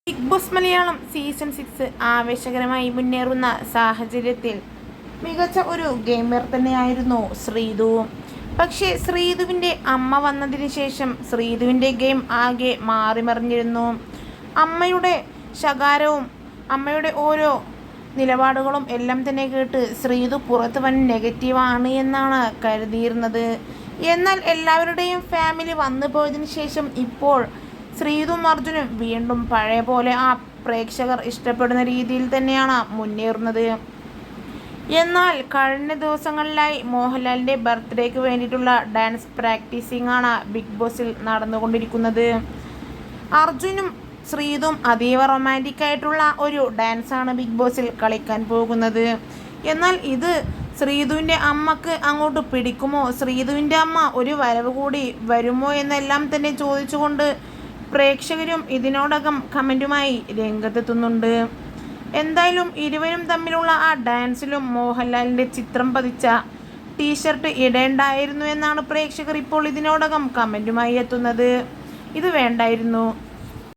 Big boss Malayalam season 6 ആവേശകരമായി മുന്നേറുന്ന സാഹചര്യത്തിൽ മികച്ച ഒരു ഗെയിമർ തന്നെയായിരുന്നു ശ്രീതു. പക്ഷേ ശ്രീതുവിൻ്റെ അമ്മ വന്നതിന് ശേഷം ശ്രീതുവിൻ്റെ ഗെയിം ആകെ മാറിമറിഞ്ഞിരുന്നു. അമ്മയുടെ ശകാരവും അമ്മയുടെ ഓരോ നിലപാടുകളും എല്ലാം തന്നെ കേട്ട് ശ്രീതു പുറത്ത് വൻ നെഗറ്റീവാണ് എന്നാണ് കരുതിയിരുന്നത്. എന്നാൽ എല്ലാവരുടെയും ഫാമിലി വന്നു പോയതിനു ശേഷം ഇപ്പോൾ ശ്രീതും അർജുനും വീണ്ടും പഴയ പോലെ ആ പ്രേക്ഷകർ ഇഷ്ടപ്പെടുന്ന രീതിയിൽ തന്നെയാണ് മുന്നേറുന്നത്. എന്നാൽ കഴിഞ്ഞ ദിവസങ്ങളിലായി മോഹൻലാലിൻ്റെ ബർത്ത്ഡേക്ക് വേണ്ടിയിട്ടുള്ള ഡാൻസ് പ്രാക്ടീസിംഗ് ആണ് ബിഗ് ബോസിൽ നടന്നുകൊണ്ടിരിക്കുന്നത്. അർജുനും ശ്രീതും അതീവ റൊമാൻറ്റിക് ആയിട്ടുള്ള ഒരു ഡാൻസാണ് ബിഗ് ബോസിൽ കളിക്കാൻ പോകുന്നത്. എന്നാൽ ഇത് ശ്രീതുവിൻ്റെ അമ്മക്ക് അങ്ങോട്ട് പിടിക്കുമോ, ശ്രീതുവിൻ്റെ അമ്മ ഒരു വരവ് കൂടി വരുമോ എന്നെല്ലാം തന്നെ ചോദിച്ചുകൊണ്ട് പ്രേക്ഷകരും ഇതിനോടകം കമൻറ്റുമായി രംഗത്തെത്തുന്നുണ്ട്. എന്തായാലും ഇരുവരും തമ്മിലുള്ള ആ ഡാൻസിലും മോഹൻലാലിൻ്റെ ചിത്രം പതിച്ച ടീഷർട്ട് ഇടേണ്ടായിരുന്നു എന്നാണ് പ്രേക്ഷകർ ഇപ്പോൾ ഇതിനോടകം കമൻറ്റുമായി എത്തുന്നത്. ഇത് വേണ്ടായിരുന്നു.